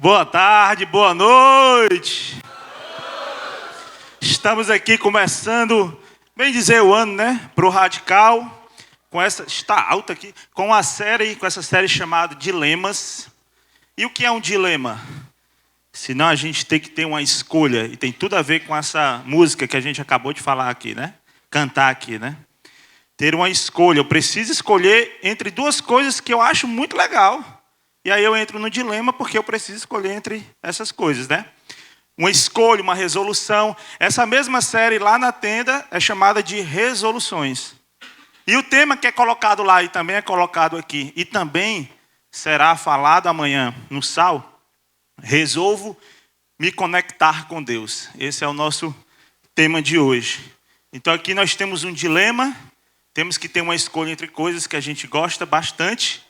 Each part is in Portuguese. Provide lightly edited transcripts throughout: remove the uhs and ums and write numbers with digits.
Boa tarde, boa noite. Estamos aqui começando, bem dizer, o ano, né? Pro Radical, com essa, está alta aqui, com essa série chamada Dilemas. E o que é um dilema? Senão a gente tem que ter uma escolha, e tem tudo a ver com essa música que a gente acabou de falar aqui, né? Cantar aqui, né? Ter uma escolha, eu preciso escolher entre duas coisas que eu acho muito legal. E aí eu entro no dilema porque eu preciso escolher entre essas coisas, né? Uma escolha, uma resolução. Essa mesma série lá na tenda é chamada de resoluções. E o tema que é colocado lá e também é colocado aqui, e também será falado amanhã no Sal, resolvo me conectar com Deus. Esse é o nosso tema de hoje. Então aqui nós temos um dilema, temos que ter uma escolha entre coisas que a gente gosta bastante.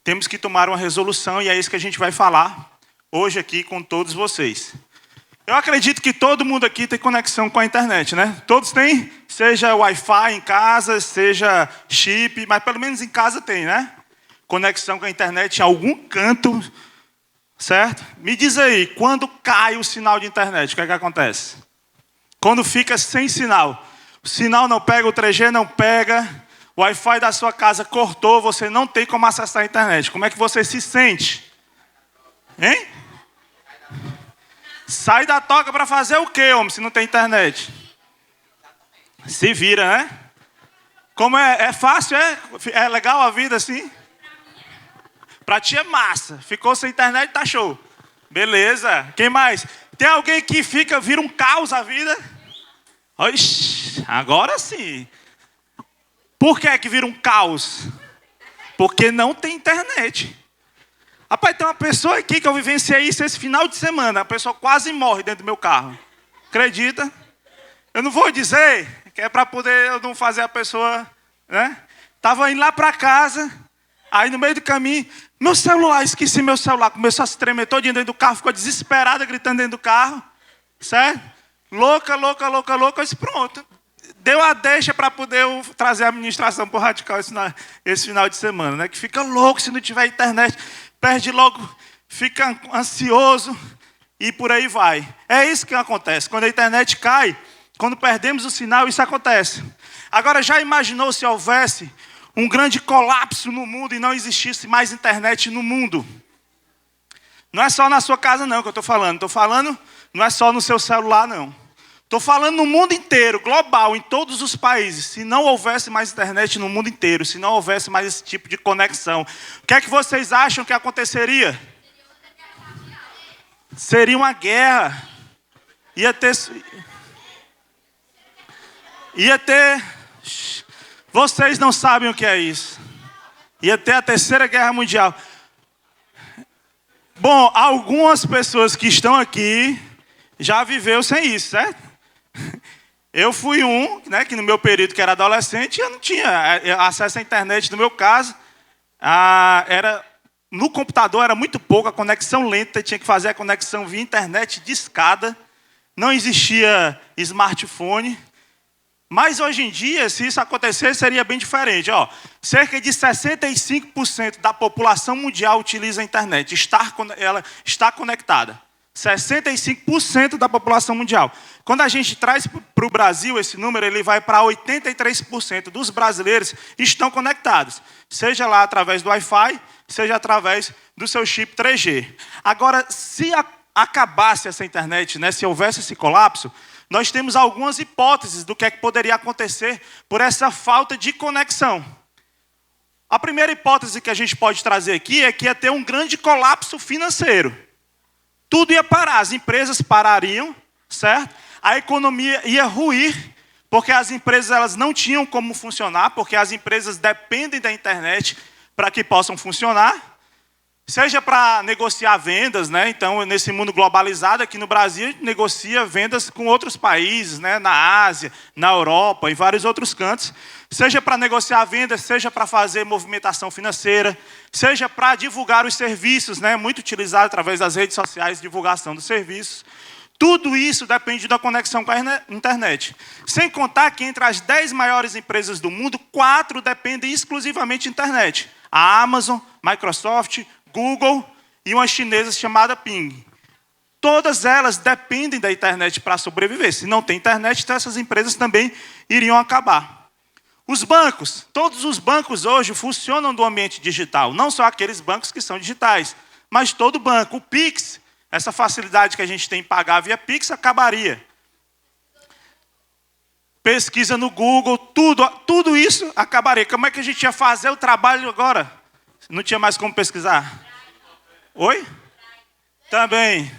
Temos que tomar uma resolução e é isso que a gente vai falar hoje aqui com todos vocês. Eu acredito que todo mundo aqui tem conexão com a internet, né? Todos têm, seja Wi-Fi em casa, seja chip, mas pelo menos em casa tem, né? Conexão com a internet em algum canto, certo? Me diz aí, quando cai o sinal de internet, o que é que acontece? Quando fica sem sinal. O sinal não pega, o 3G não pega, o Wi-Fi da sua casa cortou, você não tem como acessar a internet. Como é que você se sente? Hein? Sai da toca para fazer o quê, homem, se não tem internet? Se vira, né? Como é fácil, é? É legal a vida assim? Pra ti é massa. Ficou sem internet, tá show. Beleza. Quem mais? Tem alguém que vira um caos a vida? Oxi, agora sim. Por que é que vira um caos? Porque não tem internet. Rapaz, tem uma pessoa aqui que eu vivenciei isso esse final de semana. A pessoa quase morre dentro do meu carro. Acredita? Eu não vou dizer, que é para poder eu não fazer a pessoa, né? Tava indo lá para casa, aí no meio do caminho, meu celular, esqueci meu celular. Começou a se tremer todinho dentro do carro, ficou desesperada, gritando dentro do carro. Certo? Louca. Eu disse, pronto. Deu a deixa para poder eu trazer a administração para o Radical esse final de semana, né? Que fica louco se não tiver internet, perde logo, fica ansioso e por aí vai. É isso que acontece. Quando a internet cai, quando perdemos o sinal, isso acontece. Agora, já imaginou se houvesse um grande colapso no mundo e não existisse mais internet no mundo? Não é só na sua casa não que eu estou falando. Estou falando, não é só no seu celular não. Estou falando no mundo inteiro, global, em todos os países. Se não houvesse mais internet no mundo inteiro, se não houvesse mais esse tipo de conexão, o que é que vocês acham que aconteceria? Seria uma guerra. Ia ter... Vocês não sabem o que é isso. Ia ter a Terceira Guerra Mundial. Bom, algumas pessoas que estão aqui já viveu sem isso, certo? Eu fui né, que no meu período que era adolescente, eu não tinha acesso à internet. No meu caso, no computador era muito pouco, a conexão lenta, tinha que fazer a conexão via internet discada, não existia smartphone. Mas hoje em dia, se isso acontecer, seria bem diferente. Ó, cerca de 65% da população mundial utiliza a internet, ela está conectada. 65% da população mundial. Quando a gente traz para o Brasil esse número, ele vai para 83% dos brasileiros estão conectados. Seja lá através do Wi-Fi, seja através do seu chip 3G. Agora, se acabasse essa internet, né, se houvesse esse colapso, nós temos algumas hipóteses do que é que poderia acontecer por essa falta de conexão. A primeira hipótese que a gente pode trazer aqui é que ia ter um grande colapso financeiro. Tudo ia parar, as empresas parariam, certo? A economia ia ruir, porque as empresas elas não tinham como funcionar, porque as empresas dependem da internet para que possam funcionar. Seja para negociar vendas, né? Então, nesse mundo globalizado, aqui no Brasil, a gente negocia vendas com outros países, né? Na Ásia, na Europa, em vários outros cantos. Seja para negociar vendas, seja para fazer movimentação financeira, seja para divulgar os serviços, né? Muito utilizado através das redes sociais, divulgação dos serviços. Tudo isso depende da conexão com a internet. Sem contar que entre as 10 maiores empresas do mundo, 4 dependem exclusivamente da internet. A Amazon, Microsoft, Google e uma chinesa chamada Ping. Todas elas dependem da internet para sobreviver. Se não tem internet, então essas empresas também iriam acabar. Os bancos, todos os bancos hoje funcionam no ambiente digital. Não só aqueles bancos que são digitais, mas todo banco. O Pix, essa facilidade que a gente tem em pagar via Pix, acabaria. Pesquisa no Google, tudo isso acabaria. Como é que a gente ia fazer o trabalho agora? Não tinha mais como pesquisar? Oi? Também.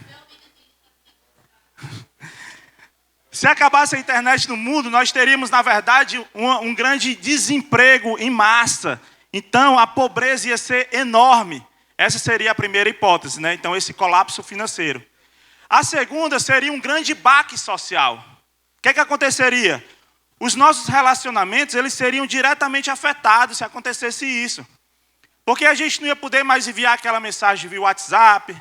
Se acabasse a internet no mundo, nós teríamos, na verdade, um grande desemprego em massa. Então, a pobreza ia ser enorme. Essa seria a primeira hipótese, né? Então, esse colapso financeiro. A segunda seria um grande baque social. O que aconteceria? Os nossos relacionamentos, eles seriam diretamente afetados se acontecesse isso. Porque a gente não ia poder mais enviar aquela mensagem via WhatsApp,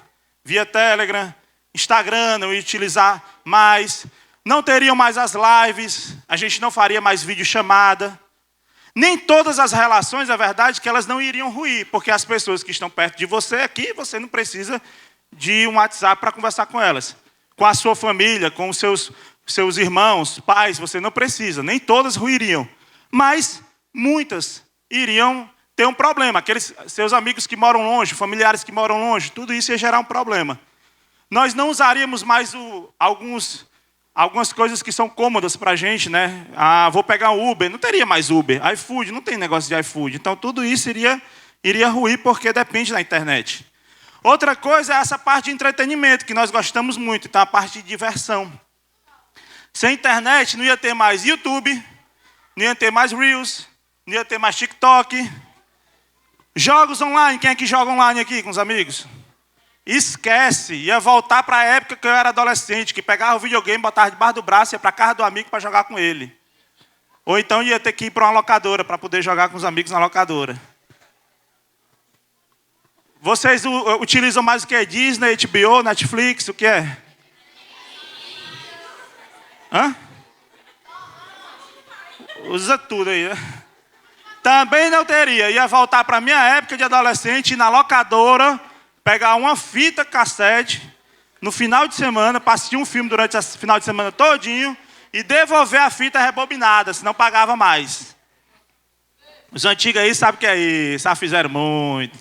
via Telegram, Instagram, não ia utilizar mais. Não teriam mais as lives, a gente não faria mais videochamada. Nem todas as relações, é verdade, que elas não iriam ruir, porque as pessoas que estão perto de você aqui, você não precisa de um WhatsApp para conversar com elas. Com a sua família, com os seus irmãos, pais, você não precisa. Nem todas ruiriam. Mas muitas iriam ter um problema. Aqueles seus amigos que moram longe, familiares que moram longe, tudo isso ia gerar um problema. Nós não usaríamos mais algumas coisas que são cômodas para a gente, né? Vou pegar um Uber, não teria mais Uber. iFood, não tem negócio de iFood. Então, tudo isso iria ruir porque depende da internet. Outra coisa é essa parte de entretenimento, que nós gostamos muito. Então, a parte de diversão. Sem internet, não ia ter mais YouTube, não ia ter mais Reels, não ia ter mais TikTok. Jogos online, quem é que joga online aqui com os amigos? Esquece, ia voltar para a época que eu era adolescente, que pegava o videogame, botava debaixo do braço e ia para a casa do amigo para jogar com ele. Ou então ia ter que ir para uma locadora para poder jogar com os amigos na locadora. Vocês utilizam mais o que? Disney, HBO, Netflix, o que é? Hã? Usa tudo aí, né? Também não teria, ia voltar para a minha época de adolescente, ir na locadora, pegar uma fita cassete no final de semana, para assistir um filme durante o final de semana todinho e devolver a fita rebobinada, senão pagava mais. Os antigos aí sabem o que é isso, já fizeram muito.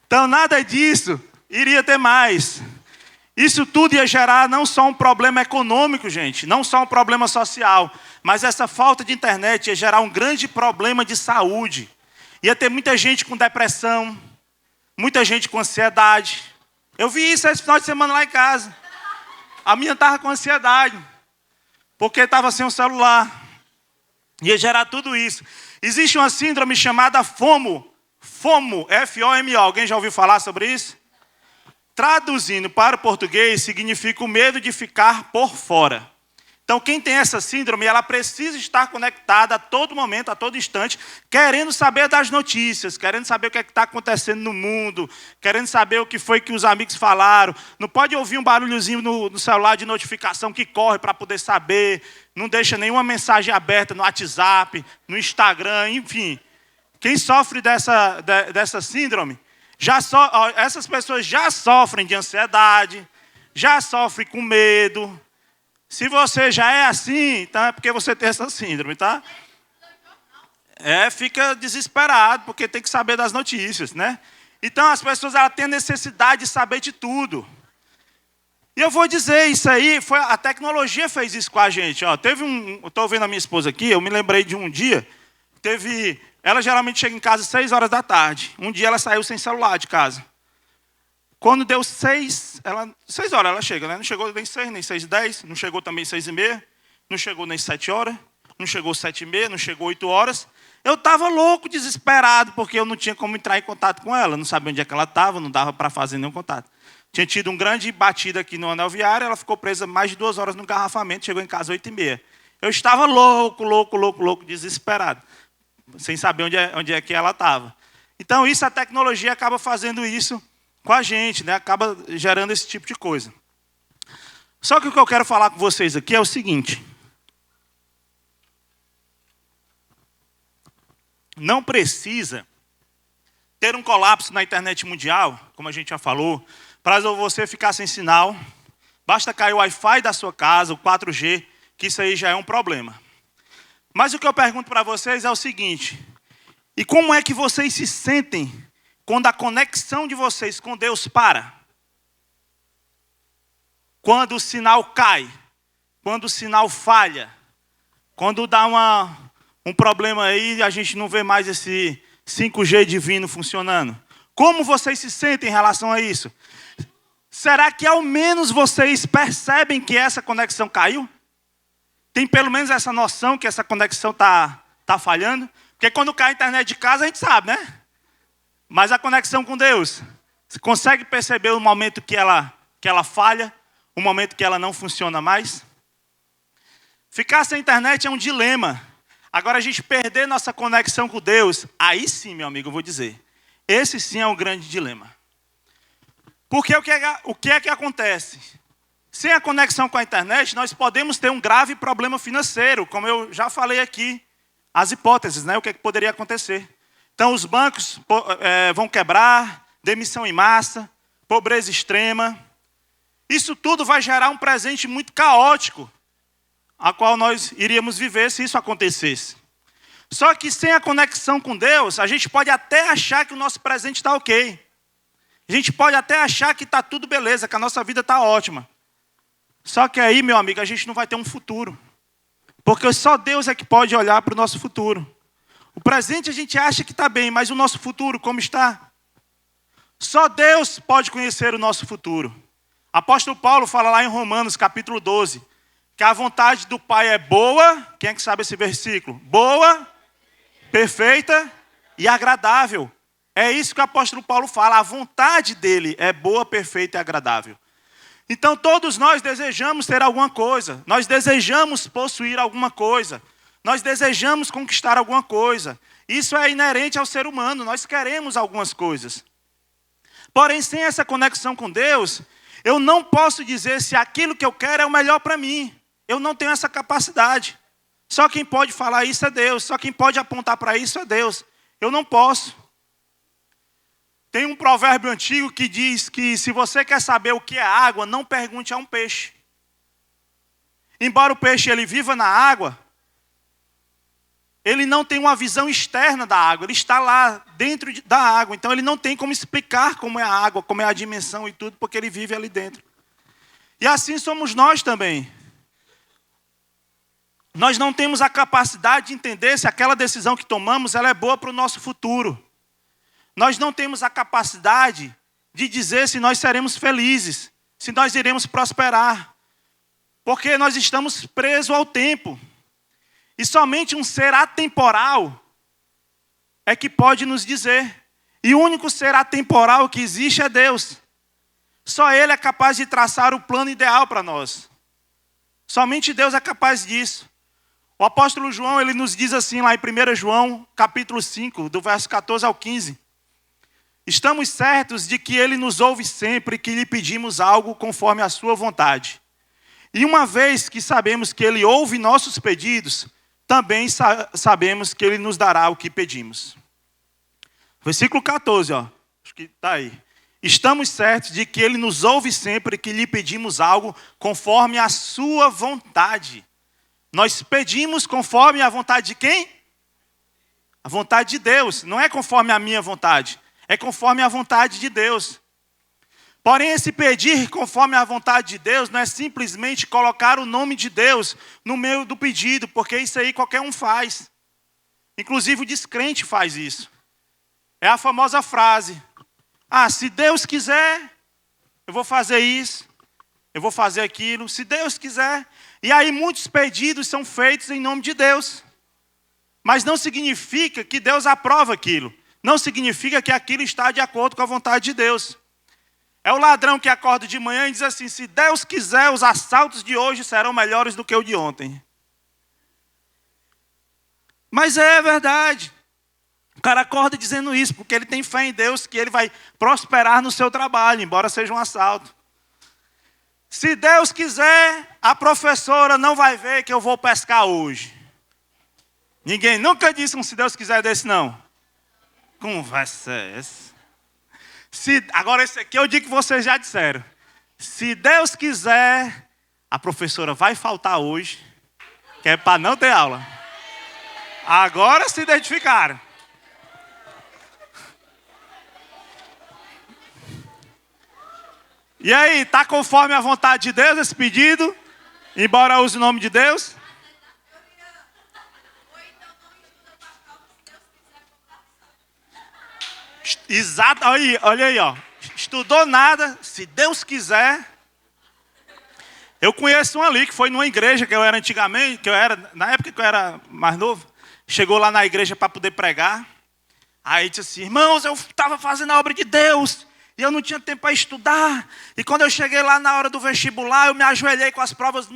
Então nada disso iria ter mais. Isso tudo ia gerar não só um problema econômico, gente, não só um problema social, mas essa falta de internet ia gerar um grande problema de saúde. Ia ter muita gente com depressão, muita gente com ansiedade. Eu vi isso esse final de semana lá em casa. A minha estava com ansiedade, porque estava sem o celular. Ia gerar tudo isso. Existe uma síndrome chamada FOMO. FOMO, F-O-M-O. Alguém já ouviu falar sobre isso? Traduzindo para o português, significa o medo de ficar por fora. Então, quem tem essa síndrome, ela precisa estar conectada a todo momento, a todo instante, querendo saber das notícias, querendo saber o que é que está acontecendo no mundo, querendo saber o que foi que os amigos falaram. Não pode ouvir um barulhozinho no celular de notificação que corre para poder saber. Não deixa nenhuma mensagem aberta no WhatsApp, no Instagram, enfim. Quem sofre dessa síndrome, essas pessoas já sofrem de ansiedade, já sofrem com medo. Se você já é assim, então é porque você tem essa síndrome, tá? Fica desesperado, porque tem que saber das notícias, né? Então as pessoas têm a necessidade de saber de tudo. E eu vou dizer, isso aí, a tecnologia fez isso com a gente. Ó, eu estou vendo a minha esposa aqui, eu me lembrei de um dia, ela geralmente chega em casa às 6 horas da tarde. Um dia ela saiu sem celular de casa. Quando deu 6 horas ela chega, né? Não chegou nem 6, nem 6h10, não chegou também 6h30, não chegou nem 7 horas, não chegou 7h30, não chegou 8 horas. Eu estava louco, desesperado, porque eu não tinha como entrar em contato com ela, não sabia onde é que ela estava, não dava para fazer nenhum contato. Tinha tido um grande batida aqui no anel viário, ela ficou presa mais de 2 horas no engarrafamento, chegou em casa às 8h30. Eu estava louco, desesperado, sem saber onde é que ela estava. Então a tecnologia acaba fazendo isso com a gente, né? Acaba gerando esse tipo de coisa. Só que o que eu quero falar com vocês aqui é o seguinte. Não precisa ter um colapso na internet mundial, como a gente já falou, para você ficar sem sinal, basta cair o Wi-Fi da sua casa, o 4G, que isso aí já é um problema. Mas o que eu pergunto para vocês é o seguinte: e como é que vocês se sentem quando a conexão de vocês com Deus para? Quando o sinal cai, quando o sinal falha, quando dá um problema aí e a gente não vê mais esse 5G divino funcionando. Como vocês se sentem em relação a isso? Será que ao menos vocês percebem que essa conexão caiu? Tem pelo menos essa noção que essa conexão tá falhando? Porque quando cai a internet de casa a gente sabe, né? Mas a conexão com Deus, você consegue perceber o momento que ela falha? O momento que ela não funciona mais? Ficar sem internet é um dilema. Agora a gente perder nossa conexão com Deus, aí sim, meu amigo, eu vou dizer. Esse sim é um grande dilema. Porque o que é que acontece? Sem a conexão com a internet, nós podemos ter um grave problema financeiro, como eu já falei aqui, as hipóteses, né? O que é que poderia acontecer. Então os bancos vão quebrar, demissão em massa, pobreza extrema. Isso tudo vai gerar um presente muito caótico, a qual nós iríamos viver se isso acontecesse. Só que sem a conexão com Deus, a gente pode até achar que o nosso presente está ok. A gente pode até achar que está tudo beleza, que a nossa vida está ótima. Só que aí, meu amigo, a gente não vai ter um futuro. Porque só Deus é que pode olhar para o nosso futuro. O presente a gente acha que está bem, mas o nosso futuro, como está? Só Deus pode conhecer o nosso futuro. Apóstolo Paulo fala lá em Romanos, capítulo 12, que a vontade do Pai é boa, quem é que sabe esse versículo? Boa, perfeita e agradável. É isso que o apóstolo Paulo fala, a vontade dele é boa, perfeita e agradável. Então todos nós desejamos ter alguma coisa, nós desejamos possuir alguma coisa, nós desejamos conquistar alguma coisa. Isso é inerente ao ser humano, nós queremos algumas coisas. Porém, sem essa conexão com Deus, eu não posso dizer se aquilo que eu quero é o melhor para mim. Eu não tenho essa capacidade. Só quem pode falar isso é Deus. Só quem pode apontar para isso é Deus. Eu não posso. Tem um provérbio antigo que diz que se você quer saber o que é água, não pergunte a um peixe. Embora o peixe ele viva na água, ele não tem uma visão externa da água. Ele está lá dentro da água. Então ele não tem como explicar como é a água, como é a dimensão e tudo, porque ele vive ali dentro. E assim somos nós também. Nós não temos a capacidade de entender se aquela decisão que tomamos ela é boa para o nosso futuro. Nós não temos a capacidade de dizer se nós seremos felizes, se nós iremos prosperar. Porque nós estamos presos ao tempo. E somente um ser atemporal é que pode nos dizer. E o único ser atemporal que existe é Deus. Só Ele é capaz de traçar o plano ideal para nós. Somente Deus é capaz disso. O apóstolo João, ele nos diz assim lá em 1 João, capítulo 5, do verso 14 ao 15. Estamos certos de que Ele nos ouve sempre que lhe pedimos algo conforme a sua vontade. E uma vez que sabemos que Ele ouve nossos pedidos, também sabemos que Ele nos dará o que pedimos. Versículo 14, ó. Acho que está aí. Estamos certos de que Ele nos ouve sempre que lhe pedimos algo conforme a sua vontade. Nós pedimos conforme a vontade de quem? A vontade de Deus. Não é conforme a minha vontade. É conforme a vontade de Deus. Porém, esse pedir conforme a vontade de Deus não é simplesmente colocar o nome de Deus no meio do pedido, porque isso aí qualquer um faz. Inclusive o descrente faz isso. É a famosa frase: se Deus quiser, eu vou fazer isso, eu vou fazer aquilo, se Deus quiser. E aí muitos pedidos são feitos em nome de Deus. Mas não significa que Deus aprova aquilo. Não significa que aquilo está de acordo com a vontade de Deus. É o ladrão que acorda de manhã e diz assim: se Deus quiser, os assaltos de hoje serão melhores do que o de ontem. Mas é verdade. O cara acorda dizendo isso, porque ele tem fé em Deus que ele vai prosperar no seu trabalho, embora seja um assalto. Se Deus quiser, a professora não vai ver que eu vou pescar hoje. Ninguém nunca disse um se Deus quiser desse, não. Conversa é essa? Agora esse aqui é o dia que vocês já disseram. Se Deus quiser, a professora vai faltar hoje, que é para não ter aula. Agora se identificaram. E aí, está conforme a vontade de Deus esse pedido? Embora use o nome de Deus? Exato, olha aí, ó. Estudou nada, se Deus quiser. Eu conheço um ali que foi numa igreja que eu era antigamente, na época que eu era mais novo, chegou lá na igreja para poder pregar. Aí disse assim: irmãos, eu estava fazendo a obra de Deus e eu não tinha tempo para estudar. E quando eu cheguei lá na hora do vestibular, eu me ajoelhei com as provas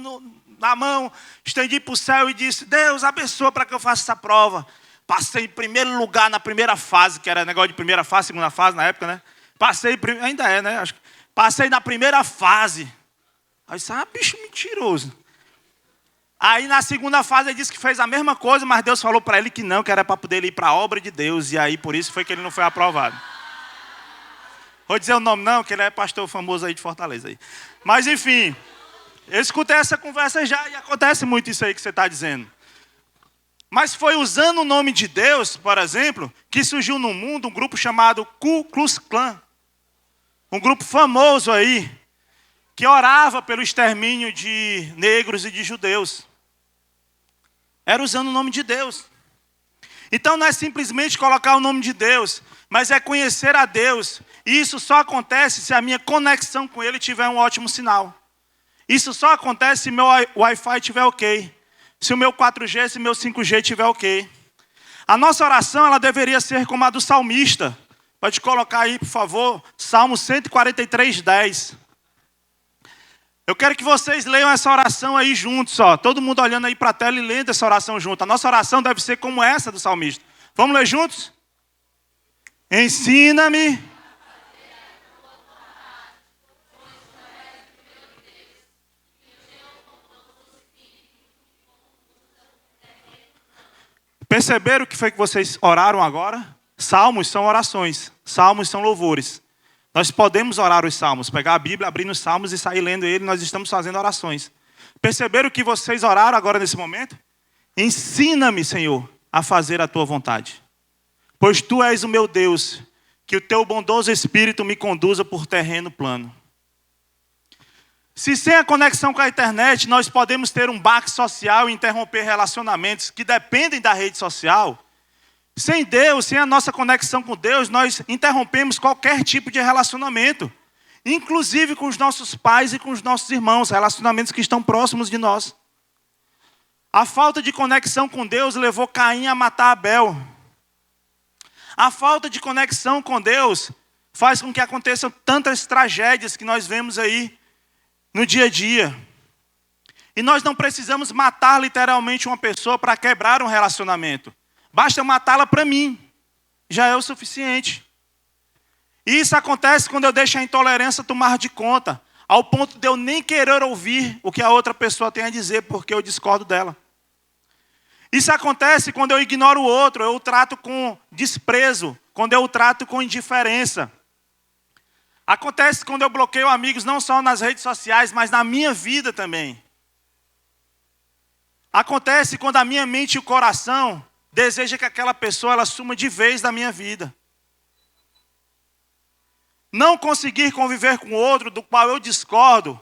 na mão, estendi para o céu e disse: Deus, abençoa para que eu faça essa prova. Passei em primeiro lugar na primeira fase, que era negócio de primeira fase, segunda fase na época, né? Ainda é, né? Passei na primeira fase. Aí disse: bicho mentiroso. Aí na segunda fase ele disse que fez a mesma coisa, mas Deus falou para ele que não, que era para poder ir para a obra de Deus. E aí por isso foi que ele não foi aprovado. Vou dizer o nome não, que ele é pastor famoso aí de Fortaleza. Aí. Mas enfim, eu escutei essa conversa já e acontece muito isso aí que você está dizendo. Mas foi usando o nome de Deus, por exemplo, que surgiu no mundo um grupo chamado Ku Klux Klan. Um grupo famoso aí, que orava pelo extermínio de negros e de judeus. Era usando o nome de Deus. Então não é simplesmente colocar o nome de Deus, mas é conhecer a Deus. E isso só acontece se a minha conexão com Ele tiver um ótimo sinal. Isso só acontece se meu Wi-Fi estiver ok. Se o meu 4G, se o meu 5G estiver ok. A nossa oração ela deveria ser como a do salmista. Pode colocar aí, por favor, Salmo 143, 10. Eu quero que vocês leiam essa oração aí juntos, ó. Todo mundo olhando aí para a tela e lendo essa oração junto. A nossa oração deve ser como essa do salmista. Vamos ler juntos? Ensina-me. Perceberam o que foi que vocês oraram agora? Salmos são orações. Salmos são louvores. Nós podemos orar os salmos, pegar a Bíblia, abrir nos salmos e sair lendo ele, nós estamos fazendo orações. Perceberam que vocês oraram agora nesse momento? Ensina-me, Senhor, a fazer a tua vontade. Pois tu és o meu Deus, que o teu bondoso Espírito me conduza por terreno plano. Se sem a conexão com a internet, nós podemos ter um baque social e interromper relacionamentos que dependem da rede social, sem Deus, sem a nossa conexão com Deus, nós interrompemos qualquer tipo de relacionamento. Inclusive com os nossos pais e com os nossos irmãos, relacionamentos que estão próximos de nós. A falta de conexão com Deus levou Caim a matar Abel. A falta de conexão com Deus faz com que aconteçam tantas tragédias que nós vemos aí no dia a dia. E nós não precisamos matar literalmente uma pessoa para quebrar um relacionamento. Basta eu matá-la para mim. Já é o suficiente. E isso acontece quando eu deixo a intolerância tomar de conta, ao ponto de eu nem querer ouvir o que a outra pessoa tem a dizer, porque eu discordo dela. Isso acontece quando eu ignoro o outro, eu o trato com desprezo, quando eu o trato com indiferença. Acontece quando eu bloqueio amigos não só nas redes sociais, mas na minha vida também. Acontece quando a minha mente e o coração deseja que aquela pessoa ela suma de vez da minha vida. Não conseguir conviver com outro do qual eu discordo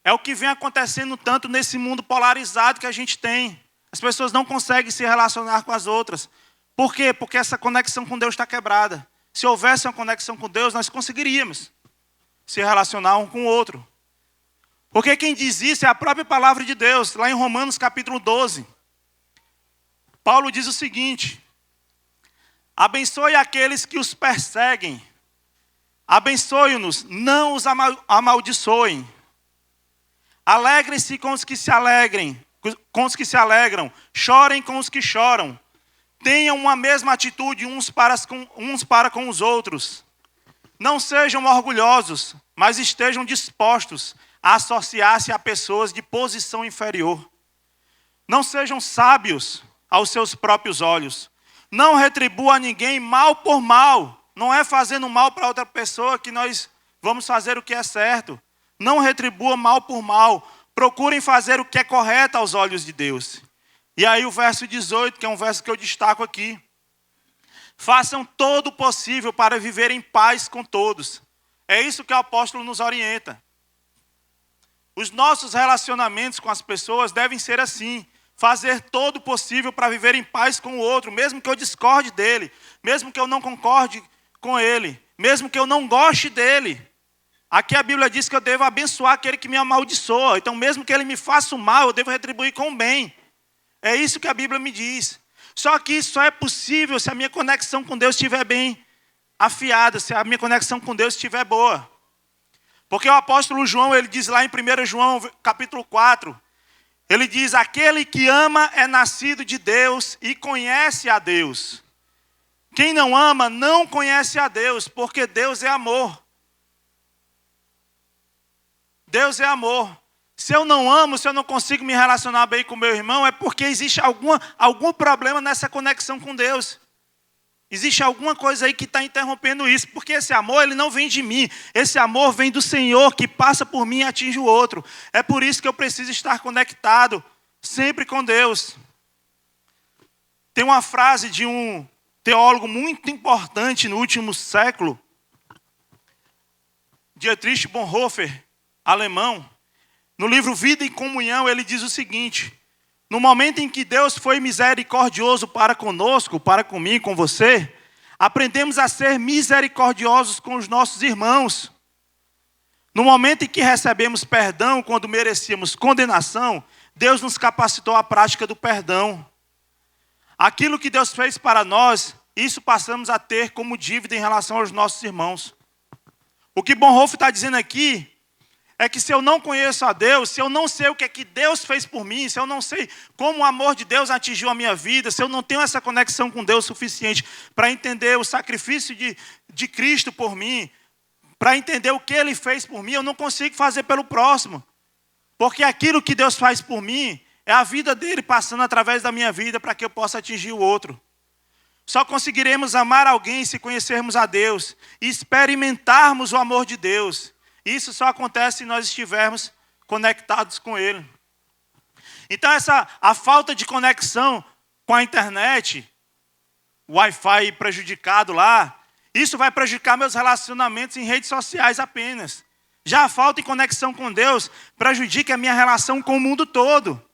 é o que vem acontecendo tanto nesse mundo polarizado que a gente tem. As pessoas não conseguem se relacionar com as outras. Por quê? Porque essa conexão com Deus está quebrada. Se houvesse uma conexão com Deus, nós conseguiríamos se relacionar um com o outro. Porque quem diz isso é a própria palavra de Deus, lá em Romanos capítulo 12. Paulo diz o seguinte: abençoe aqueles que os perseguem, abençoe-nos, não os amaldiçoem. Alegrem-se com os que se alegrem, com os que se alegram, chorem com os que choram. Tenham uma mesma atitude uns para com os outros. Não sejam orgulhosos, mas estejam dispostos a associar-se a pessoas de posição inferior. Não sejam sábios aos seus próprios olhos. Não retribua a ninguém mal por mal. Não é fazendo mal para outra pessoa que nós vamos fazer o que é certo. Não retribua mal por mal. Procurem fazer o que é correto aos olhos de Deus. E aí o verso 18, que é um verso que eu destaco aqui. Façam todo o possível para viver em paz com todos. É isso que o apóstolo nos orienta. Os nossos relacionamentos com as pessoas devem ser assim. Fazer todo o possível para viver em paz com o outro, mesmo que eu discorde dele, mesmo que eu não concorde com ele, mesmo que eu não goste dele. Aqui a Bíblia diz que eu devo abençoar aquele que me amaldiçoa. Então, mesmo que ele me faça o mal, eu devo retribuir com o bem. É isso que a Bíblia me diz. Só que isso só é possível se a minha conexão com Deus estiver bem afiada, se a minha conexão com Deus estiver boa. Porque o apóstolo João, ele diz lá em 1 João, capítulo 4, ele diz, aquele que ama é nascido de Deus e conhece a Deus. Quem não ama não conhece a Deus, porque Deus é amor. Deus é amor. Se eu não amo, se eu não consigo me relacionar bem com meu irmão, é porque existe algum problema nessa conexão com Deus. Existe alguma coisa aí que está interrompendo isso, porque esse amor ele não vem de mim. Esse amor vem do Senhor, que passa por mim e atinge o outro. É por isso que eu preciso estar conectado sempre com Deus. Tem uma frase de um teólogo muito importante no último século, Dietrich Bonhoeffer, alemão. No livro Vida em Comunhão, ele diz o seguinte: no momento em que Deus foi misericordioso para conosco, para comigo, com você, aprendemos a ser misericordiosos com os nossos irmãos. No momento em que recebemos perdão, quando merecíamos condenação, Deus nos capacitou à prática do perdão. Aquilo que Deus fez para nós, isso passamos a ter como dívida em relação aos nossos irmãos. O que Bonhoeffer está dizendo aqui é que se eu não conheço a Deus, se eu não sei o que é que Deus fez por mim, se eu não sei como o amor de Deus atingiu a minha vida, se eu não tenho essa conexão com Deus suficiente para entender o sacrifício de Cristo por mim, para entender o que Ele fez por mim, eu não consigo fazer pelo próximo. Porque aquilo que Deus faz por mim é a vida dele passando através da minha vida para que eu possa atingir o outro. Só conseguiremos amar alguém se conhecermos a Deus e experimentarmos o amor de Deus. Isso só acontece se nós estivermos conectados com Ele. Então a falta de conexão com a internet, o Wi-Fi prejudicado lá, isso vai prejudicar meus relacionamentos em redes sociais apenas. Já a falta de conexão com Deus prejudica a minha relação com o mundo todo.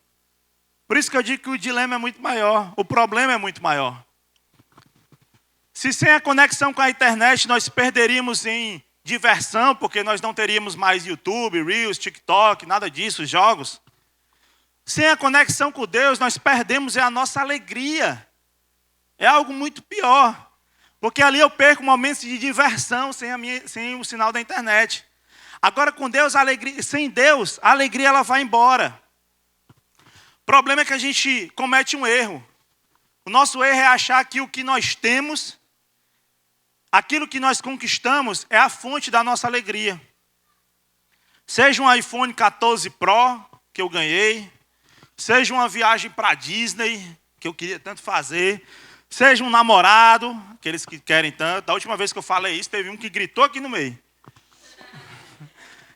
Por isso que eu digo que o dilema é muito maior, o problema é muito maior. Se sem a conexão com a internet nós perderíamos em diversão, porque nós não teríamos mais YouTube, Reels, TikTok, nada disso, jogos. Sem a conexão com Deus, nós perdemos a nossa alegria. É algo muito pior. Porque ali eu perco momentos de diversão sem o sinal da internet. Agora com Deus, sem Deus, a alegria ela vai embora. O problema é que a gente comete um erro. O nosso erro é achar que o que nós temos, aquilo que nós conquistamos é a fonte da nossa alegria. Seja um iPhone 14 Pro, que eu ganhei. Seja uma viagem para Disney, que eu queria tanto fazer. Seja um namorado, aqueles que querem tanto. Da última vez que eu falei isso, teve um que gritou aqui no meio.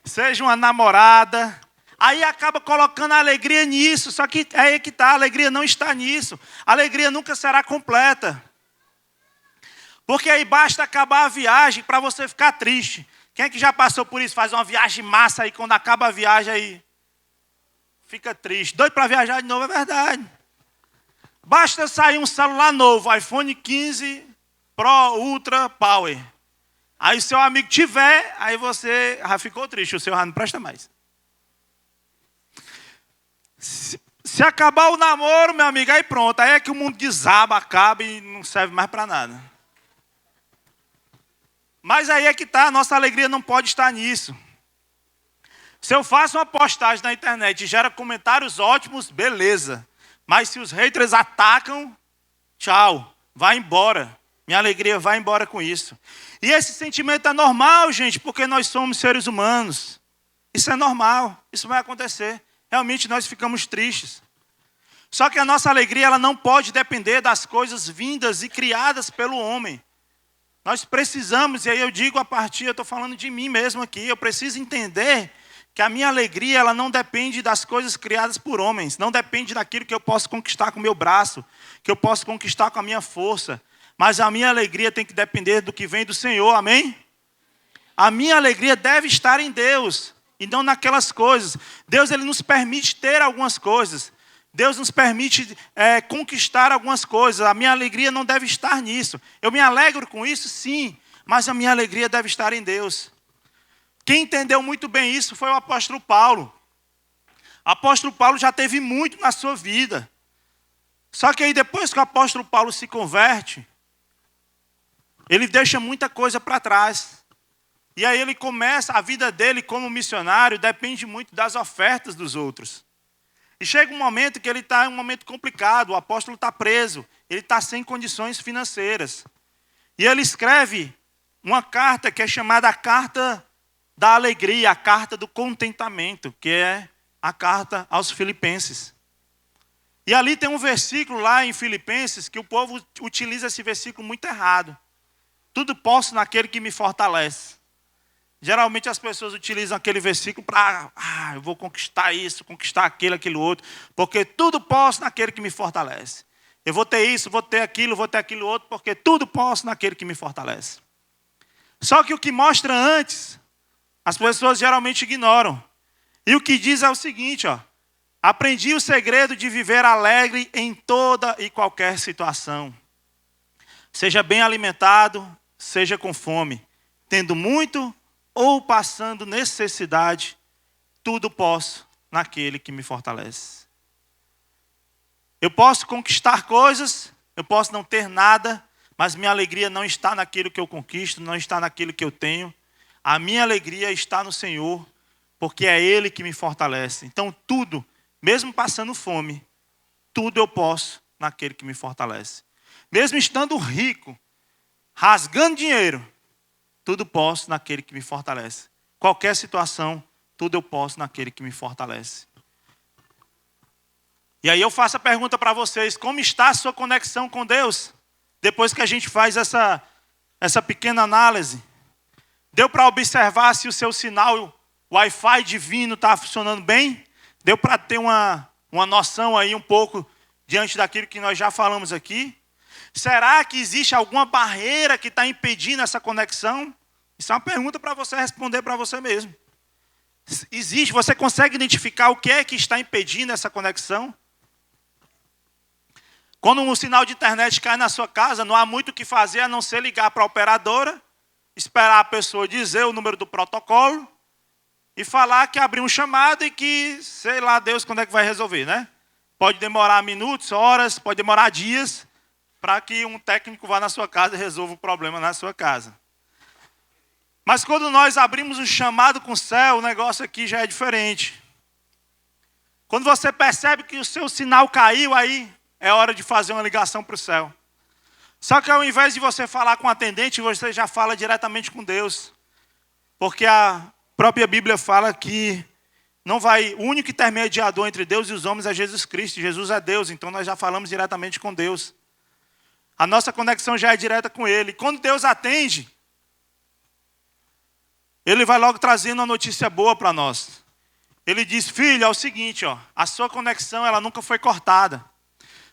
Seja uma namorada. Aí acaba colocando a alegria nisso. Só que é aí que está, a alegria não está nisso. A alegria nunca será completa. Porque aí basta acabar a viagem para você ficar triste. Quem é que já passou por isso? Faz uma viagem massa aí, quando acaba a viagem aí fica triste. Doido para viajar de novo, é verdade. Basta sair um celular novo, iPhone 15 Pro Ultra Power. Aí seu amigo tiver, aí você já ficou triste, o seu já não presta mais. Se acabar o namoro, meu amigo, aí pronto. Aí é que o mundo desaba, acaba e não serve mais para nada. Mas aí é que está, a nossa alegria não pode estar nisso. Se eu faço uma postagem na internet e gera comentários ótimos, beleza. Mas se os haters atacam, tchau, vai embora. Minha alegria vai embora com isso. E esse sentimento é normal, gente, porque nós somos seres humanos. Isso é normal, isso vai acontecer. Realmente nós ficamos tristes. Só que a nossa alegria ela não pode depender das coisas vindas e criadas pelo homem. Nós precisamos, e aí eu digo eu estou falando de mim mesmo aqui, eu preciso entender que a minha alegria ela não depende das coisas criadas por homens, não depende daquilo que eu posso conquistar com o meu braço, que eu posso conquistar com a minha força, mas a minha alegria tem que depender do que vem do Senhor, amém? A minha alegria deve estar em Deus, e não naquelas coisas. Deus ele nos permite ter algumas coisas, Deus nos permite conquistar algumas coisas. A minha alegria não deve estar nisso. Eu me alegro com isso, sim, mas a minha alegria deve estar em Deus. Quem entendeu muito bem isso foi o apóstolo Paulo. O apóstolo Paulo já teve muito na sua vida. Só que aí depois que o apóstolo Paulo se converte, ele deixa muita coisa para trás. E aí ele começa, a vida dele como missionário depende muito das ofertas dos outros. E chega um momento que ele está em um momento complicado, o apóstolo está preso, ele está sem condições financeiras. E ele escreve uma carta que é chamada a Carta da Alegria, a Carta do Contentamento, que é a carta aos Filipenses. E ali tem um versículo lá em Filipenses que o povo utiliza esse versículo muito errado. Tudo posso naquele que me fortalece. Geralmente as pessoas utilizam aquele versículo para, eu vou conquistar isso, conquistar aquilo outro, porque tudo posso naquele que me fortalece. Eu vou ter isso, vou ter aquilo outro, porque tudo posso naquele que me fortalece. Só que o que mostra antes, as pessoas geralmente ignoram. E o que diz é o seguinte, aprendi o segredo de viver alegre em toda e qualquer situação. Seja bem alimentado, seja com fome, tendo muito ou passando necessidade, tudo posso naquele que me fortalece. Eu posso conquistar coisas, eu posso não ter nada, mas minha alegria não está naquilo que eu conquisto, não está naquilo que eu tenho. A minha alegria está no Senhor, porque é Ele que me fortalece. Então tudo, mesmo passando fome, tudo eu posso naquele que me fortalece. Mesmo estando rico, rasgando dinheiro, tudo posso naquele que me fortalece. Qualquer situação, tudo eu posso naquele que me fortalece. E aí eu faço a pergunta para vocês, como está a sua conexão com Deus? Depois que a gente faz essa pequena análise. Deu para observar se o seu sinal Wi-Fi divino está funcionando bem? Deu para ter uma noção aí um pouco diante daquilo que nós já falamos aqui? Será que existe alguma barreira que está impedindo essa conexão? Isso é uma pergunta para você responder para você mesmo. Existe, você consegue identificar o que é que está impedindo essa conexão? Quando um sinal de internet cai na sua casa, não há muito o que fazer a não ser ligar para a operadora, esperar a pessoa dizer o número do protocolo e falar que abriu um chamado e que, sei lá, Deus quando é que vai resolver, né? Pode demorar minutos, horas, pode demorar dias, para que um técnico vá na sua casa e resolva o problema na sua casa. Mas quando nós abrimos um chamado com o céu, o negócio aqui já é diferente. Quando você percebe que o seu sinal caiu, aí é hora de fazer uma ligação para o céu. Só que ao invés de você falar com o atendente, você já fala diretamente com Deus. Porque a própria Bíblia fala que o único intermediador entre Deus e os homens é Jesus Cristo. Jesus é Deus, então nós já falamos diretamente com Deus. A nossa conexão já é direta com Ele. Quando Deus atende, Ele vai logo trazendo uma notícia boa para nós. Ele diz, filho, é o seguinte, a sua conexão ela nunca foi cortada.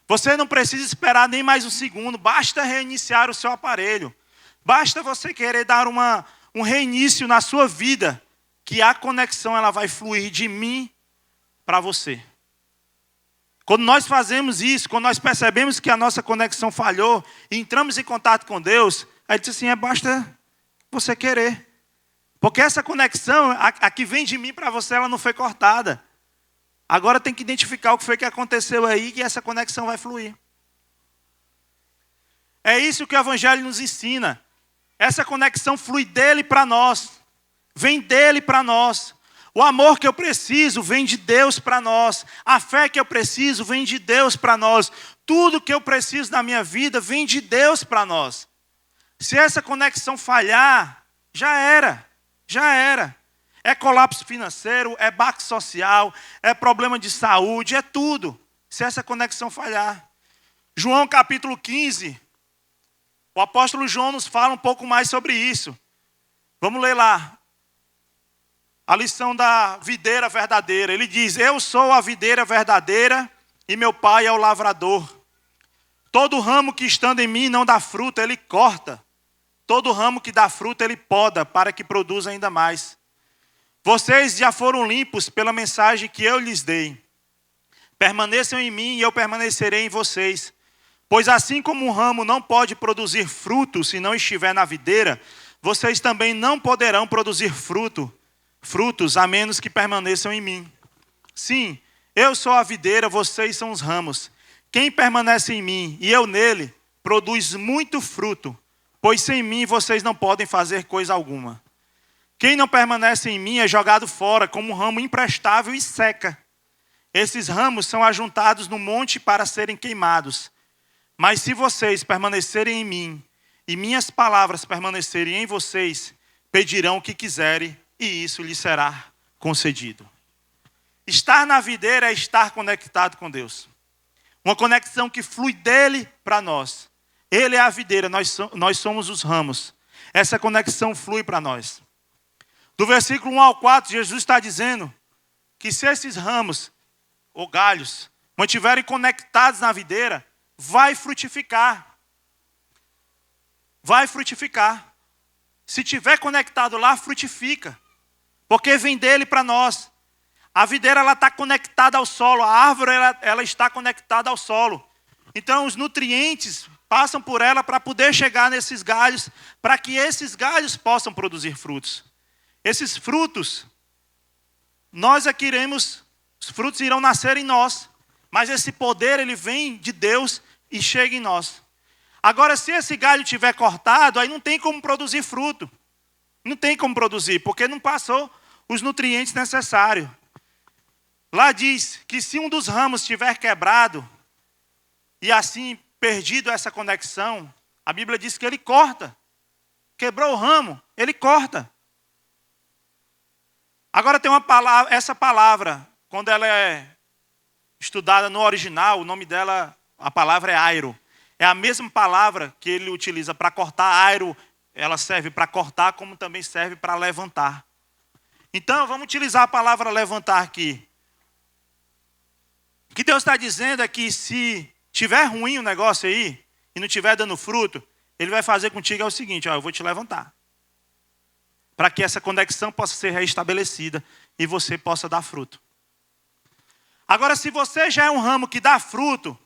Você não precisa esperar nem mais um segundo, basta reiniciar o seu aparelho. Basta você querer dar um reinício na sua vida, que a conexão ela vai fluir de mim para você. Quando nós fazemos isso, quando nós percebemos que a nossa conexão falhou e entramos em contato com Deus, aí diz assim, basta você querer. Porque essa conexão, a que vem de mim para você, ela não foi cortada. Agora tem que identificar o que foi que aconteceu aí e essa conexão vai fluir. É isso que o Evangelho nos ensina. Essa conexão flui dele para nós. Vem dele para nós. O amor que eu preciso vem de Deus para nós. A fé que eu preciso vem de Deus para nós. Tudo que eu preciso na minha vida vem de Deus para nós. Se essa conexão falhar, já era. Já era. É colapso financeiro, é baque social, é problema de saúde, é tudo. se essa conexão falhar. João capítulo 15, o apóstolo João nos fala um pouco mais sobre isso. Vamos ler lá. A lição da videira verdadeira. Ele diz: eu sou a videira verdadeira e meu pai é o lavrador. Todo ramo que estando em mim não dá fruta, ele corta. Todo ramo que dá fruta, ele poda, para que produza ainda mais. Vocês já foram limpos pela mensagem que eu lhes dei. Permaneçam em mim e eu permanecerei em vocês. Pois assim como um ramo não pode produzir fruto se não estiver na videira, vocês também não poderão produzir frutos, a menos que permaneçam em mim. Sim, eu sou a videira, vocês são os ramos. Quem permanece em mim e eu nele, produz muito fruto, pois sem mim vocês não podem fazer coisa alguma. Quem não permanece em mim é jogado fora como um ramo imprestável e seca. Esses ramos são ajuntados no monte para serem queimados. Mas se vocês permanecerem em mim e minhas palavras permanecerem em vocês, pedirão o que quiserem e isso lhes será concedido. Estar na videira é estar conectado com Deus. Uma conexão que flui dele para nós. Ele é a videira, nós somos os ramos. Essa conexão flui para nós. Do versículo 1 ao 4, Jesus está dizendo que se esses ramos ou galhos mantiverem conectados na videira, vai frutificar. Vai frutificar. Se tiver conectado lá, frutifica. Porque vem dele para nós. A videira ela está conectada ao solo. A árvore ela está conectada ao solo. Então os nutrientes passam por ela para poder chegar nesses galhos, para que esses galhos possam produzir frutos. Esses frutos, nós é que iremos, os frutos irão nascer em nós. Mas esse poder ele vem de Deus e chega em nós. Agora, se esse galho estiver cortado, aí não tem como produzir fruto. Não tem como produzir, porque não passou os nutrientes necessários. Lá diz que se um dos ramos estiver quebrado, e assim perdido essa conexão, a Bíblia diz que ele corta. Quebrou o ramo, ele corta. Agora tem uma palavra, essa palavra, quando ela é estudada no original, o nome dela, a palavra é airo. É a mesma palavra que ele utiliza para cortar. Airo, ela serve para cortar, como também serve para levantar. Então, vamos utilizar a palavra levantar aqui. O que Deus está dizendo é que se tiver ruim o negócio aí, e não estiver dando fruto, Ele vai fazer contigo é o seguinte: ó, eu vou te levantar. Para que essa conexão possa ser reestabelecida e você possa dar fruto. Agora, se você já é um ramo que dá fruto,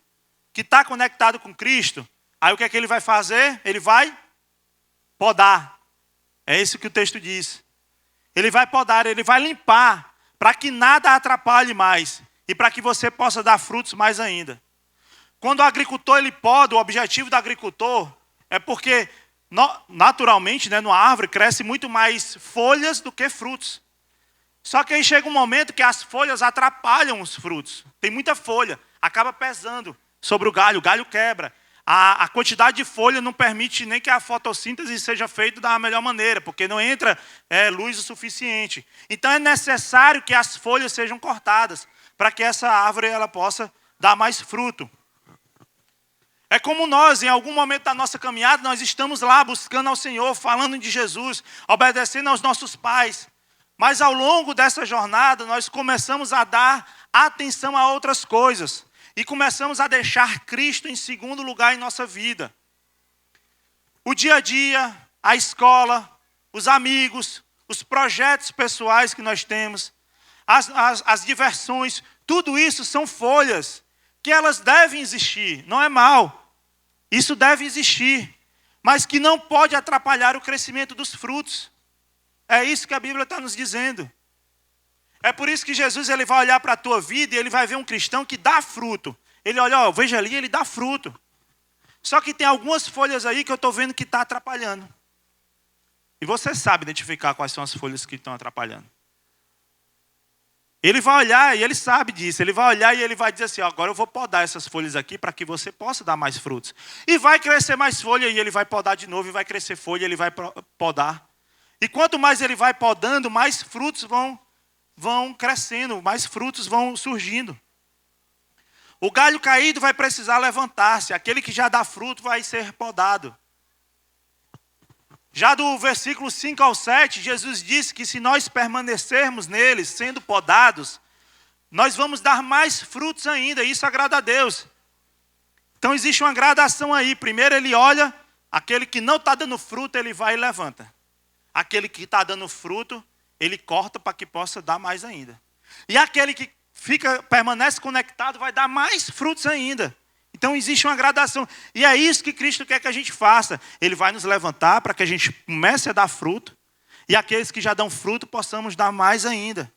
que está conectado com Cristo, aí o que é que ele vai fazer? Ele vai podar. É isso que o texto diz. Ele vai podar, ele vai limpar, para que nada atrapalhe mais e para que você possa dar frutos mais ainda. Quando o agricultor ele poda, o objetivo do agricultor é porque, naturalmente, né, numa árvore cresce muito mais folhas do que frutos. Só que aí chega um momento que as folhas atrapalham os frutos. Tem muita folha, acaba pesando sobre o galho quebra. A quantidade de folha não permite nem que a fotossíntese seja feita da melhor maneira, porque não entra luz o suficiente. Então é necessário que as folhas sejam cortadas, para que essa árvore ela possa dar mais fruto. É como nós, em algum momento da nossa caminhada, nós estamos lá buscando ao Senhor, falando de Jesus, obedecendo aos nossos pais. Mas ao longo dessa jornada, nós começamos a dar atenção a outras coisas. E começamos a deixar Cristo em segundo lugar em nossa vida. O dia a dia, a escola, os amigos, os projetos pessoais que nós temos, as diversões, tudo isso são folhas que elas devem existir, não é mal. Isso deve existir, mas que não pode atrapalhar o crescimento dos frutos. É isso que a Bíblia está nos dizendo. É por isso que Jesus ele vai olhar para a tua vida e ele vai ver um cristão que dá fruto. Ele olha, ó, veja ali, ele dá fruto. Só que tem algumas folhas aí que eu estou vendo que está atrapalhando. E você sabe identificar quais são as folhas que estão atrapalhando. Ele vai olhar e ele sabe disso. Ele vai olhar e ele vai dizer assim, ó, agora eu vou podar essas folhas aqui para que você possa dar mais frutos. E vai crescer mais folha e ele vai podar de novo. E vai crescer folha e ele vai podar. E quanto mais ele vai podando, mais frutos vão crescendo, mais frutos vão surgindo. O galho caído vai precisar levantar-se. Aquele que já dá fruto vai ser podado. Já do versículo 5 ao 7, Jesus disse que se nós permanecermos neles, sendo podados, nós vamos dar mais frutos ainda. Isso agrada a Deus. Então existe uma gradação aí. Primeiro ele olha, aquele que não está dando fruto, ele vai e levanta. Aquele que está dando fruto, ele corta para que possa dar mais ainda. E aquele que permanece conectado vai dar mais frutos ainda. Então existe uma gradação. E é isso que Cristo quer que a gente faça. Ele vai nos levantar para que a gente comece a dar fruto. E aqueles que já dão fruto, possamos dar mais ainda.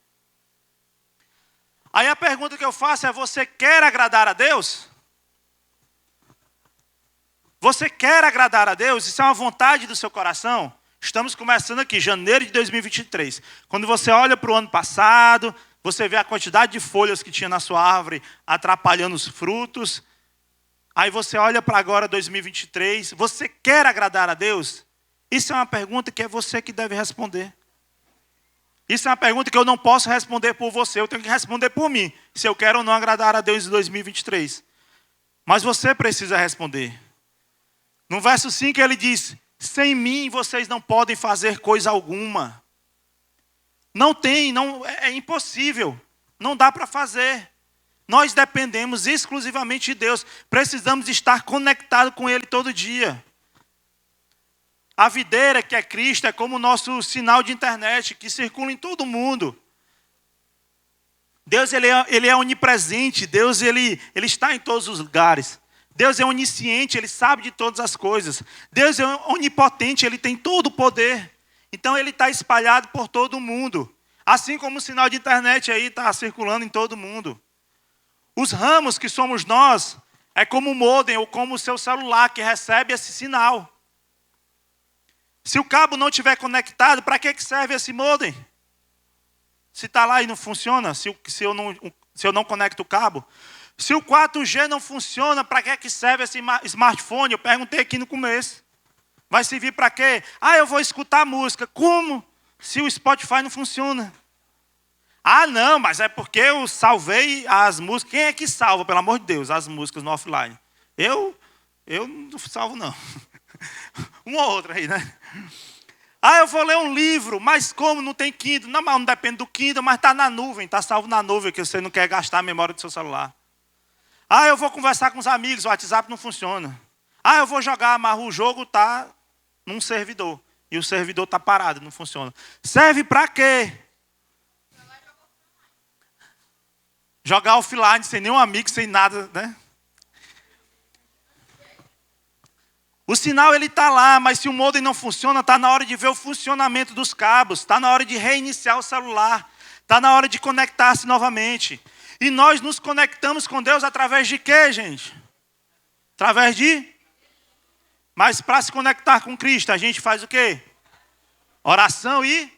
Aí a pergunta que eu faço é: você quer agradar a Deus? Você quer agradar a Deus? Isso é uma vontade do seu coração? Estamos começando aqui, janeiro de 2023. Quando você olha para o ano passado, você vê a quantidade de folhas que tinha na sua árvore atrapalhando os frutos. Aí você olha para agora, 2023. Você quer agradar a Deus? Isso é uma pergunta que é você que deve responder. Isso é uma pergunta que eu não posso responder por você. Eu tenho que responder por mim. Se eu quero ou não agradar a Deus em 2023. Mas você precisa responder. No verso 5 ele diz: sem mim vocês não podem fazer coisa alguma. Não tem, é impossível. Não dá para fazer. Nós dependemos exclusivamente de Deus. Precisamos estar conectados com Ele todo dia. A videira, que é Cristo, é como o nosso sinal de internet, que circula em todo mundo. Deus ele é onipresente. Deus ele está em todos os lugares. Deus é onisciente, Ele sabe de todas as coisas. Deus é onipotente, Ele tem todo o poder. Então Ele está espalhado por todo o mundo. Assim como o sinal de internet aí está circulando em todo o mundo. Os ramos que somos nós, é como o modem ou como o seu celular que recebe esse sinal. Se o cabo não estiver conectado, para que serve esse modem? Se está lá e não funciona, se eu não conecto o cabo. Se o 4G não funciona, para que serve esse smartphone? Eu perguntei aqui no começo. Vai servir para quê? Eu vou escutar música. Como? Se o Spotify não funciona. Não, mas é porque eu salvei as músicas. Quem é que salva, pelo amor de Deus, as músicas no offline? Eu não salvo, não. Uma ou outra aí, né? Eu vou ler um livro, mas como não tem Kindle? Não depende do Kindle, mas está na nuvem, está salvo na nuvem, que você não quer gastar a memória do seu celular. Eu vou conversar com os amigos, o WhatsApp não funciona. Eu vou jogar, mas o jogo está num servidor. E o servidor está parado, não funciona. Serve para quê? Jogar offline, sem nenhum amigo, sem nada, né? O sinal ele está lá, mas se o modem não funciona, está na hora de ver o funcionamento dos cabos. Está na hora de reiniciar o celular. Está na hora de conectar-se novamente. E nós nos conectamos com Deus através de quê, gente? Através de... Mas para se conectar com Cristo, a gente faz o quê? Oração e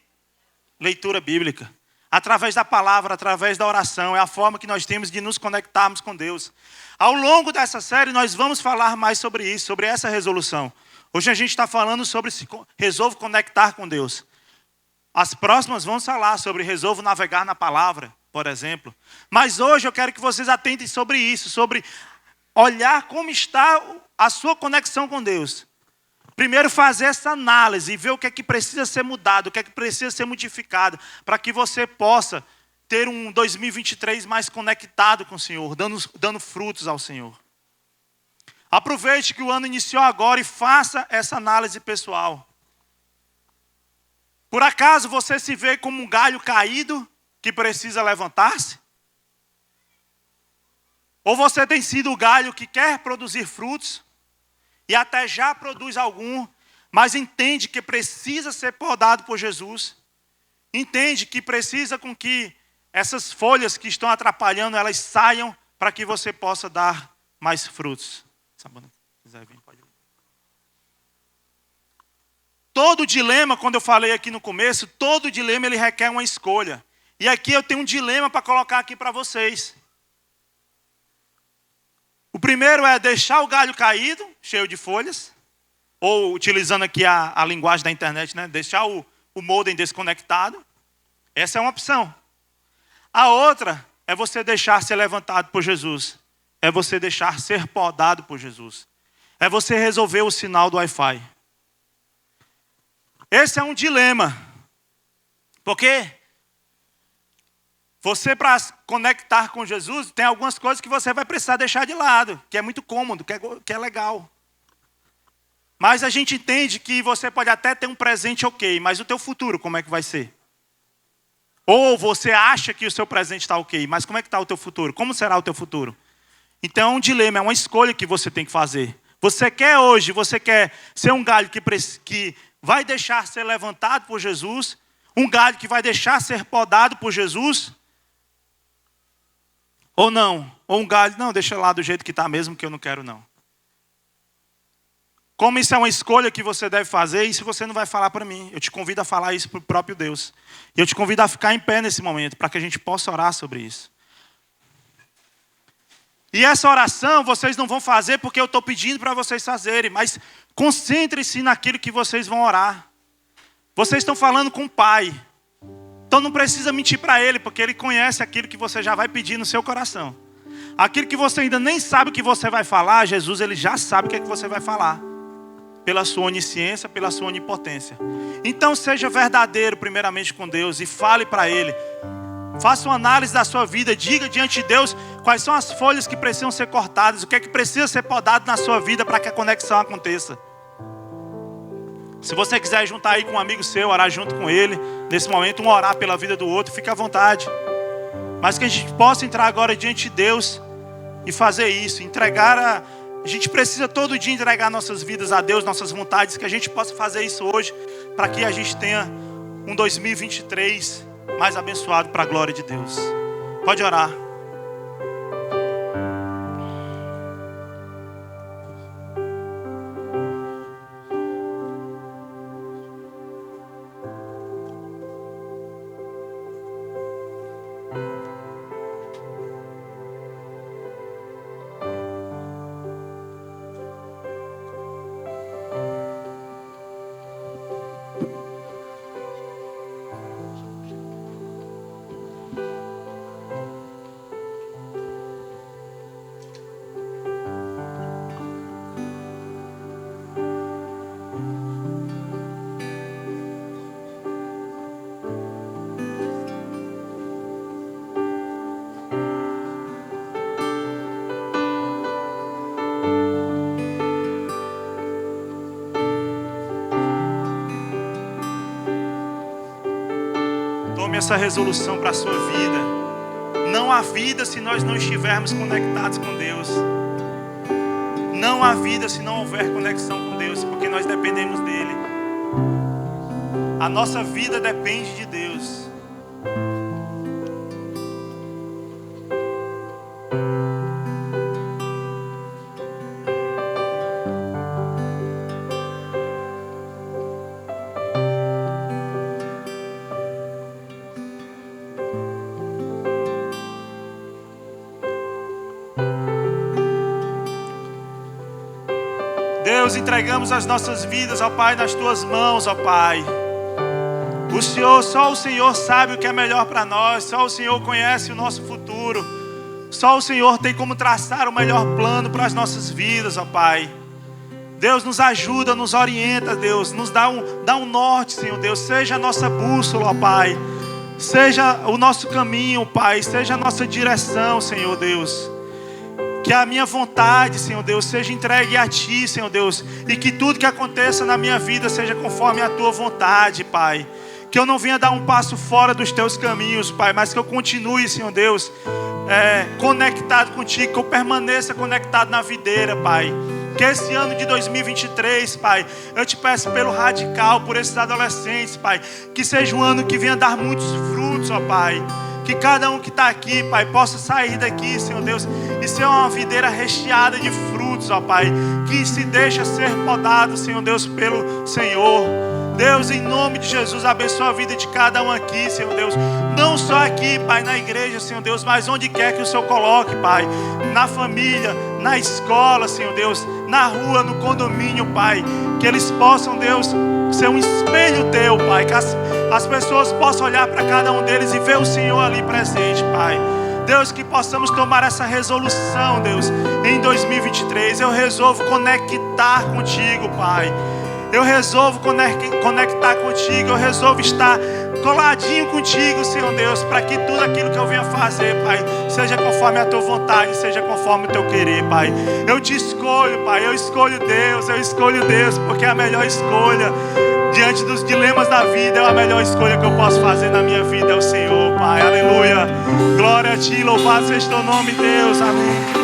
leitura bíblica. Através da palavra, através da oração. É a forma que nós temos de nos conectarmos com Deus. Ao longo dessa série, nós vamos falar mais sobre isso, sobre essa resolução. Hoje a gente está falando sobre se resolvo conectar com Deus. As próximas vamos falar sobre resolvo navegar na palavra, por exemplo. Mas hoje eu quero que vocês atentem sobre isso, sobre olhar como está a sua conexão com Deus. Primeiro fazer essa análise e ver o que é que precisa ser mudado, o que é que precisa ser modificado, para que você possa ter um 2023 mais conectado com o Senhor, dando frutos ao Senhor. Aproveite que o ano iniciou agora e faça essa análise pessoal. Por acaso você se vê como um galho caído que precisa levantar-se? Ou você tem sido o galho que quer produzir frutos e até já produz algum, mas entende que precisa ser podado por Jesus? Entende que precisa com que essas folhas que estão atrapalhando, elas saiam para que você possa dar mais frutos. Se quiser vir, pode vir. Todo dilema, quando eu falei aqui no começo, todo dilema ele requer uma escolha. E aqui eu tenho um dilema para colocar aqui para vocês. O primeiro é deixar o galho caído, cheio de folhas, ou utilizando aqui a linguagem da internet, né? Deixar o modem desconectado. Essa é uma opção. A outra é você deixar ser levantado por Jesus. é você deixar ser podado por Jesus. É você resolver o sinal do Wi-Fi. Esse é um dilema. Porque você, para conectar com Jesus, tem algumas coisas que você vai precisar deixar de lado, que é muito cômodo, que é legal. Mas a gente entende que você pode até ter um presente ok, mas o teu futuro, como é que vai ser? Ou você acha que o seu presente está ok, mas como é que está o teu futuro? Como será o teu futuro? Então é um dilema, é uma escolha que você tem que fazer. Você quer ser um galho que vai deixar ser levantado por Jesus? Um galho que vai deixar ser podado por Jesus? Ou não? Ou um galho, não, deixa lá do jeito que está mesmo, que eu não quero não. Como isso é uma escolha que você deve fazer, isso você não vai falar para mim. Eu te convido a falar isso para o próprio Deus. E eu te convido a ficar em pé nesse momento, para que a gente possa orar sobre isso. E essa oração vocês não vão fazer porque eu estou pedindo para vocês fazerem, mas concentre-se naquilo que vocês vão orar. Vocês estão falando com o Pai. Então não precisa mentir para Ele, porque Ele conhece aquilo que você já vai pedir no seu coração. Aquilo que você ainda nem sabe o que você vai falar, Jesus Ele já sabe o que é que você vai falar. Pela sua onisciência, pela sua onipotência. Então seja verdadeiro primeiramente com Deus e fale para Ele. Faça uma análise da sua vida, diga diante de Deus quais são as folhas que precisam ser cortadas, o que é que precisa ser podado na sua vida para que a conexão aconteça. Se você quiser juntar aí com um amigo seu, orar junto com ele, nesse momento, um orar pela vida do outro, fique à vontade. Mas que a gente possa entrar agora diante de Deus e fazer isso, a gente precisa todo dia entregar nossas vidas a Deus, nossas vontades, que a gente possa fazer isso hoje, para que a gente tenha um 2023 mais abençoado para a glória de Deus. Pode orar. Tome essa resolução para a sua vida. Não há vida se nós não estivermos conectados com Deus. Não há vida se não houver conexão com Deus, porque nós dependemos dEle. A nossa vida depende de Deus. Deus, entregamos as nossas vidas, ó Pai, nas Tuas mãos, ó Pai. Só o Senhor sabe o que é melhor para nós. Só o Senhor conhece o nosso futuro. Só o Senhor tem como traçar o melhor plano para as nossas vidas, ó Pai. Deus, nos ajuda, nos orienta, Deus. Nos dá um norte, Senhor Deus. Seja a nossa bússola, ó Pai. Seja o nosso caminho, Pai. Seja a nossa direção, Senhor Deus. Que a minha vontade, Senhor Deus, seja entregue a Ti, Senhor Deus. E que tudo que aconteça na minha vida seja conforme a Tua vontade, Pai. Que eu não venha dar um passo fora dos Teus caminhos, Pai. Mas que eu continue, Senhor Deus, conectado contigo. Que eu permaneça conectado na videira, Pai. Que esse ano de 2023, Pai, eu te peço pelo radical, por esses adolescentes, Pai. Que seja um ano que venha dar muitos frutos, ó Pai. Que cada um que está aqui, Pai, possa sair daqui, Senhor Deus, e ser uma videira recheada de frutos, ó Pai. Que se deixa ser podado, Senhor Deus, pelo Senhor. Deus, em nome de Jesus, abençoa a vida de cada um aqui, Senhor Deus. Não só aqui, Pai, na igreja, Senhor Deus, mas onde quer que o Senhor coloque, Pai. Na família, na escola, Senhor Deus, na rua, no condomínio, Pai. Que eles possam, Deus, ser um espelho Teu, Pai. Que as pessoas possam olhar para cada um deles e ver o Senhor ali presente, Pai. Deus, que possamos tomar essa resolução, Deus, em 2023. Eu resolvo conectar contigo, Pai. Eu resolvo conectar contigo. Eu resolvo estar coladinho contigo, Senhor Deus, para que tudo aquilo que eu venha fazer, Pai, seja conforme a tua vontade, seja conforme o teu querer, Pai. Eu te escolho, Pai. Eu escolho Deus, porque é a melhor escolha. Diante dos dilemas da vida, é a melhor escolha que eu posso fazer na minha vida, é o Senhor, Pai. Aleluia. Glória a ti, louvado seja o teu nome, Deus. Amém.